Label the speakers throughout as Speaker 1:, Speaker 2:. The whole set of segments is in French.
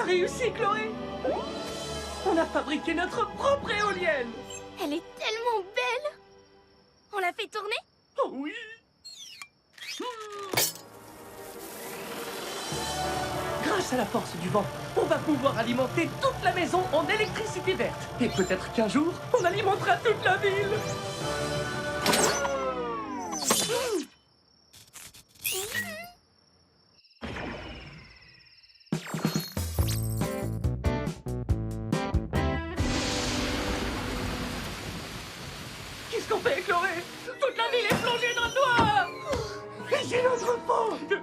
Speaker 1: réussi, Chloé! On a fabriqué notre propre éolienne!
Speaker 2: Elle est tellement belle! On la fait tourner?
Speaker 1: Oh oui! Grâce à la force du vent, on va pouvoir alimenter toute la maison en électricité verte. Et peut-être qu'un jour, on alimentera toute la ville. Qu'est-ce qu'on fait, Chloé? Toute la ville est plongée dans le noir. Et c'est notre faute.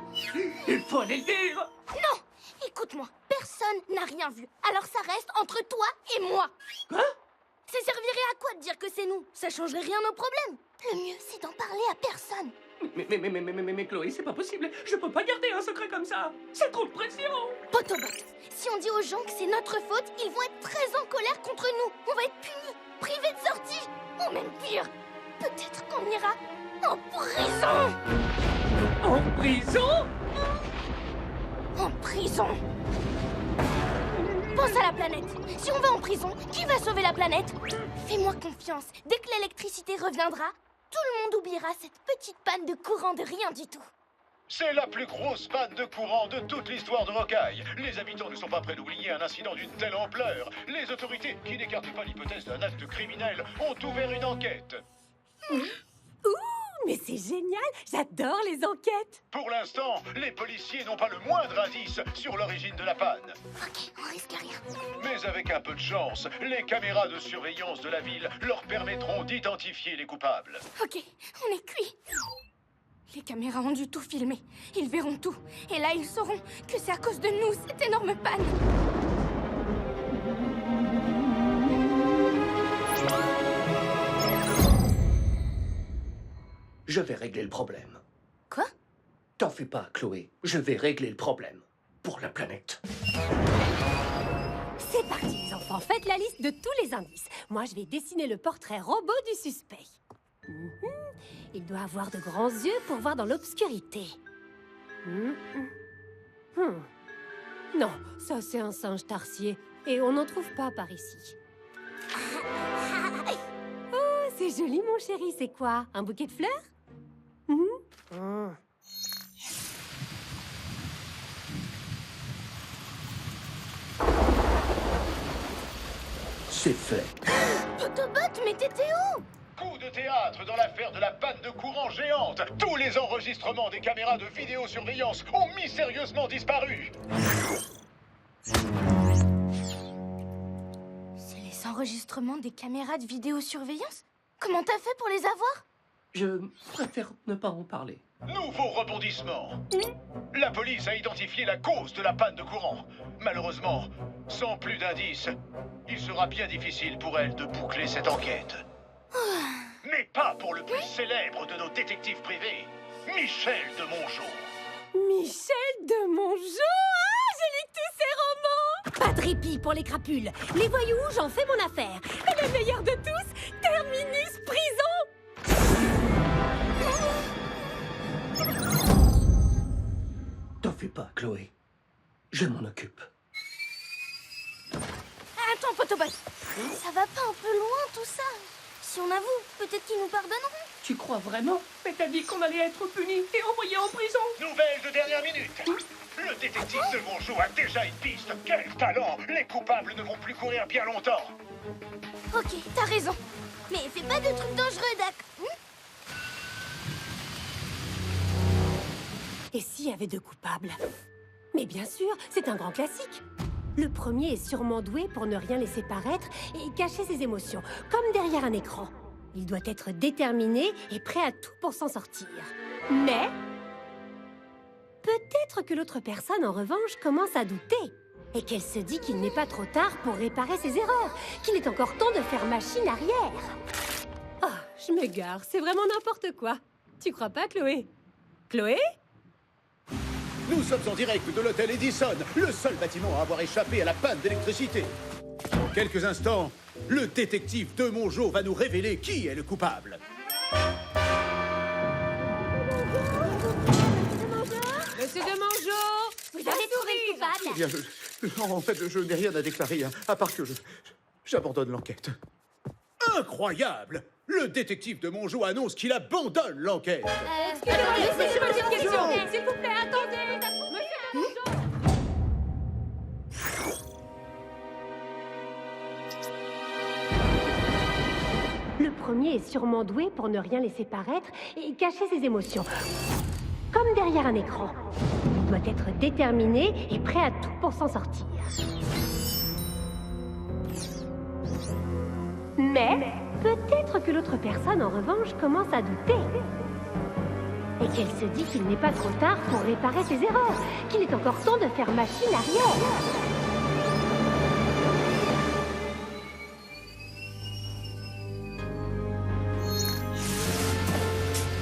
Speaker 1: Il faut aller le dire.
Speaker 2: Non! Écoute-moi, personne n'a rien vu. Alors ça reste entre toi et moi.
Speaker 1: Quoi?
Speaker 2: Ça servirait à quoi de dire que c'est nous? Ça changerait rien au problème. Le mieux, c'est d'en parler à personne.
Speaker 1: Mais Chloé, c'est pas possible. Je peux pas garder un secret comme ça. C'est trop de pression.
Speaker 2: Potobot, si on dit aux gens que c'est notre faute, ils vont être très en colère contre nous. On va être punis, privés de sortie. Ou même pire, peut-être qu'on ira en prison.
Speaker 1: En prison?
Speaker 2: En prison. Pense à la planète. Si on va en prison, qui va sauver la planète? Fais-moi confiance. Dès que l'électricité reviendra, tout le monde oubliera cette petite panne de courant de rien du tout.
Speaker 3: C'est la plus grosse panne de courant de toute l'histoire de Rocaille. Les habitants ne sont pas prêts d'oublier un incident d'une telle ampleur. Les autorités, qui n'écartent pas l'hypothèse d'un acte criminel, ont ouvert une enquête.
Speaker 4: Ouh, mais c'est génial! J'adore les enquêtes!
Speaker 3: Pour l'instant, les policiers n'ont pas le moindre indice sur l'origine de la panne.
Speaker 2: Ok, on risque rien.
Speaker 3: Mais avec un peu de chance, les caméras de surveillance de la ville leur permettront d'identifier les coupables.
Speaker 2: Ok, on est cuit. Les caméras ont dû tout filmer. Ils verront tout. Et là, ils sauront que c'est à cause de nous, cette énorme panne.
Speaker 1: Je vais régler le problème.
Speaker 2: Quoi?
Speaker 1: T'en fais pas, Chloé. Je vais régler le problème. Pour la planète.
Speaker 4: C'est parti, les enfants. Faites la liste de tous les indices. Moi, je vais dessiner le portrait robot du suspect. Il doit avoir de grands yeux pour voir dans l'obscurité. Non, ça, c'est un singe tarsier. Et on n'en trouve pas par ici. Oh, c'est joli, mon chéri. C'est quoi? Un bouquet de fleurs?
Speaker 1: C'est fait.
Speaker 2: Potobot, mais t'étais où?
Speaker 3: Coup de théâtre dans l'affaire de la panne de courant géante. Tous les enregistrements des caméras de vidéosurveillance ont mystérieusement disparu.
Speaker 2: C'est les enregistrements des caméras de vidéosurveillance? Comment t'as fait pour les avoir?
Speaker 1: Je préfère ne pas en parler.
Speaker 3: Nouveau rebondissement. La police a identifié la cause de la panne de courant. Malheureusement, sans plus d'indices, il sera bien difficile pour elle de boucler cette enquête. Mais pas pour le plus célèbre de nos détectives privés, Michel de Mongeau.
Speaker 4: Michel de Mongeau! Ah, je lis tous ses romans! Pas de répit pour les crapules. Les voyous, j'en fais mon affaire. Et le meilleur de tous, Terminus Prison!
Speaker 1: T'en fais pas, Chloé. Je m'en occupe.
Speaker 2: Attends, Potobot. Ça va pas un peu loin, tout ça? Si on avoue, peut-être qu'ils nous pardonneront.
Speaker 1: Tu crois vraiment? Mais t'as dit qu'on allait être punis et envoyés en prison.
Speaker 3: Nouvelle de dernière minute. Le détective de Mongeau a déjà une piste. Quel talent! Les coupables ne vont plus courir bien longtemps.
Speaker 2: Ok, t'as raison. Mais fais pas de trucs dangereux, Dak.
Speaker 4: Et s'il y avait deux coupables? Mais bien sûr, c'est un grand classique. Le premier est sûrement doué pour ne rien laisser paraître et cacher ses émotions, comme derrière un écran. Il doit être déterminé et prêt à tout pour s'en sortir. Mais peut-être que l'autre personne, en revanche, commence à douter. Et qu'elle se dit qu'il n'est pas trop tard pour réparer ses erreurs, qu'il est encore temps de faire machine arrière. Oh, je m'égare, c'est vraiment n'importe quoi. Tu crois pas, Chloé? Chloé?
Speaker 5: Nous sommes en direct de l'hôtel Edison, le seul bâtiment à avoir échappé à la panne d'électricité. Dans quelques instants, le détective de Mongeau va nous révéler qui est le coupable.
Speaker 4: Monsieur de Mongeau, vous avez trouvé le coupable?
Speaker 5: Eh bien, En fait, je n'ai rien à déclarer, à part que j'abandonne l'enquête. Incroyable! Le détective de Mongeau annonce qu'il abandonne l'enquête.
Speaker 4: Excusez-moi, laissez-moi une petite question. S'il vous plaît, attendez. Monsieur Le premier est sûrement doué pour ne rien laisser paraître et cacher ses émotions. Comme derrière un écran. Il doit être déterminé et prêt à tout pour s'en sortir. Mais peut-être que l'autre personne, en revanche, commence à douter. Et qu'elle se dit qu'il n'est pas trop tard pour réparer ses erreurs, qu'il est encore temps de faire machine arrière.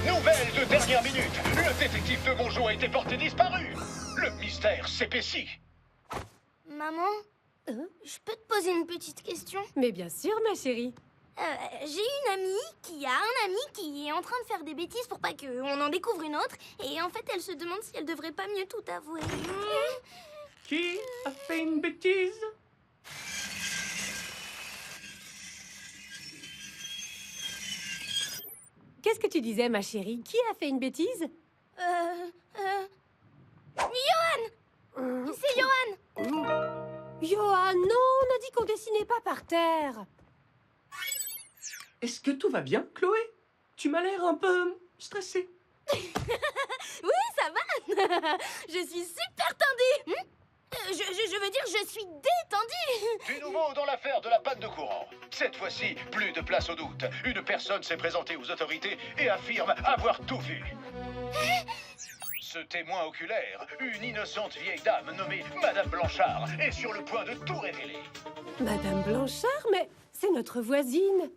Speaker 3: Nouvelle de dernière minute. Le détective de Mongeau a été porté disparu. Le mystère s'épaissit.
Speaker 2: Maman, je peux te poser une petite question?
Speaker 4: Mais bien sûr, ma chérie.
Speaker 2: J'ai une amie qui a un ami qui est en train de faire des bêtises pour pas qu'on en découvre une autre. Et en fait, elle se demande si elle devrait pas mieux tout avouer.
Speaker 1: Qui a fait une bêtise?
Speaker 4: Qu'est-ce que tu disais, ma chérie? Qui a fait une bêtise?
Speaker 2: Johan! C'est Johan!
Speaker 4: Johan, non, on a dit qu'on dessinait pas par terre.
Speaker 1: Est-ce que tout va bien, Chloé? Tu m'as l'air un peu stressée.
Speaker 2: Oui, ça va! Je suis super tendue! Je veux dire, je suis détendue!
Speaker 3: Du nouveau dans l'affaire de la panne de courant. Cette fois-ci, plus de place au doute. Une personne s'est présentée aux autorités et affirme avoir tout vu. Ce témoin oculaire, une innocente vieille dame nommée Madame Blanchard, est sur le point de tout révéler.
Speaker 4: Madame Blanchard, mais c'est notre voisine.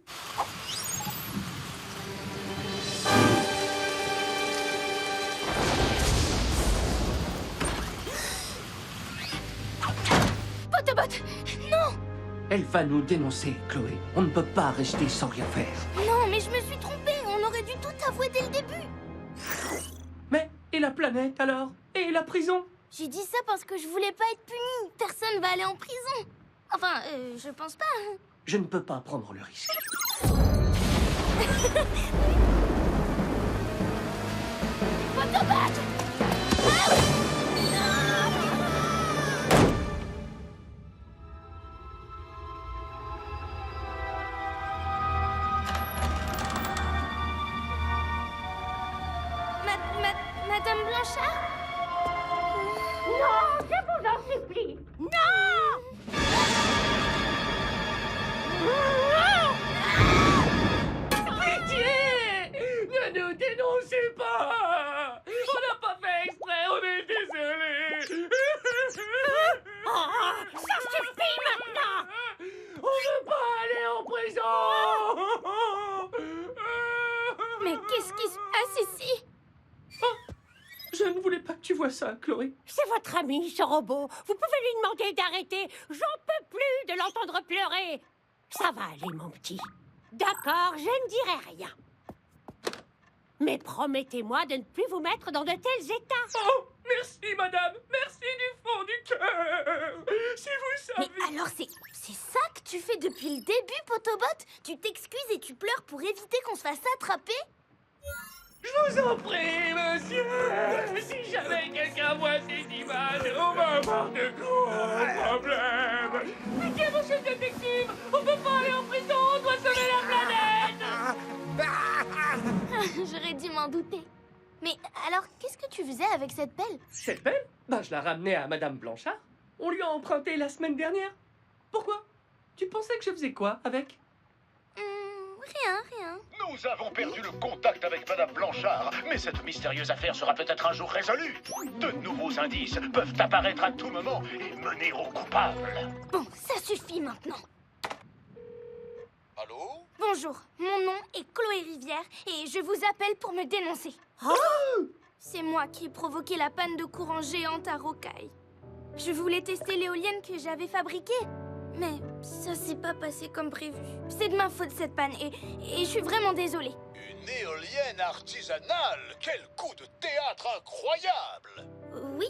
Speaker 2: Autobot! Non!
Speaker 1: Elle va nous dénoncer, Chloé. On ne peut pas rester sans rien faire.
Speaker 2: Non, mais je me suis trompée! On aurait dû tout avouer dès le début!
Speaker 1: Mais, et la planète alors? Et la prison?
Speaker 2: J'ai dit ça parce que je voulais pas être punie. Personne va aller en prison. Enfin, je pense pas.
Speaker 1: Je ne peux pas prendre le risque.
Speaker 2: Autobot! Madame Blanchard?
Speaker 4: Non, je vous en supplie. Non!
Speaker 1: Pitié! Ne nous dénoncez pas! On n'a pas fait exprès, on est désolé!
Speaker 4: Ça suffit maintenant!
Speaker 1: On veut pas aller en prison!
Speaker 2: Mais qu'est-ce qui se passe ici?
Speaker 1: Je ne voulais pas que tu vois ça, Chloé.
Speaker 4: C'est votre ami, ce robot. Vous pouvez lui demander d'arrêter. J'en peux plus de l'entendre pleurer. Ça va aller, mon petit. D'accord, je ne dirai rien. Mais promettez-moi de ne plus vous mettre dans de tels états.
Speaker 1: Oh, merci, madame. Merci du fond du cœur. Si vous
Speaker 2: Mais
Speaker 1: saviez...
Speaker 2: alors c'est ça que tu fais depuis le début, Potobot? Tu t'excuses et tu pleures pour éviter qu'on se fasse attraper?
Speaker 1: Je vous en prie, monsieur. Si jamais quelqu'un voit ces images, on va avoir de gros problèmes. Pitié, monsieur le détective. On peut pas aller en prison, on doit sauver la planète.
Speaker 2: J'aurais dû m'en douter. Mais alors, qu'est-ce que tu faisais avec cette pelle?
Speaker 1: Cette pelle? Ben, je la ramenais à madame Blanchard. On lui a emprunté la semaine dernière. Pourquoi? Tu pensais que je faisais quoi avec?
Speaker 2: Rien.
Speaker 3: Nous avons perdu le contact avec Madame Blanchard, mais cette mystérieuse affaire sera peut-être un jour résolue. De nouveaux indices peuvent apparaître à tout moment et mener au coupable.
Speaker 2: Bon, ça suffit maintenant.
Speaker 3: Allô?
Speaker 2: Bonjour, mon nom est Chloé Rivière et je vous appelle pour me dénoncer. C'est moi qui ai provoqué la panne de courant géante à Rocaille. Je voulais tester l'éolienne que j'avais fabriquée, mais ça s'est pas passé comme prévu. C'est de ma faute cette panne et je suis vraiment désolée.
Speaker 3: Une éolienne artisanale? Quel coup de théâtre incroyable!
Speaker 2: Oui,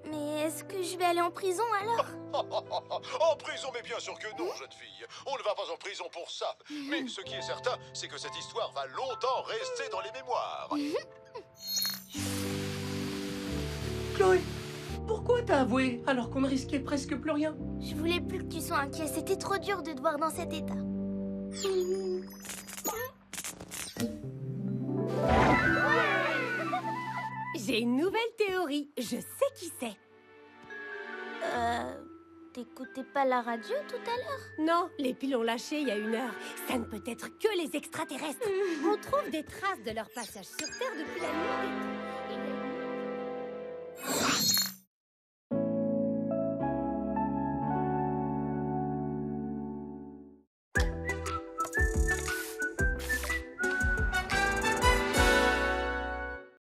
Speaker 2: Mais est-ce que je vais aller en prison alors?
Speaker 3: En prison, mais bien sûr que non, jeune fille. On ne va pas en prison pour ça. Mais ce qui est certain, c'est que cette histoire va longtemps rester dans les mémoires.
Speaker 1: Chloé, pourquoi t'as avoué alors qu'on ne risquait presque plus rien?
Speaker 2: Je voulais plus que tu sois inquiet, c'était trop dur de te voir dans cet état.
Speaker 4: J'ai une nouvelle théorie. Je sais qui c'est.
Speaker 2: T'écoutais pas la radio tout à l'heure?
Speaker 4: Non, les piles ont lâché il y a 1 heure. Ça ne peut être que les extraterrestres. On trouve des traces de leur passage sur Terre depuis la nuit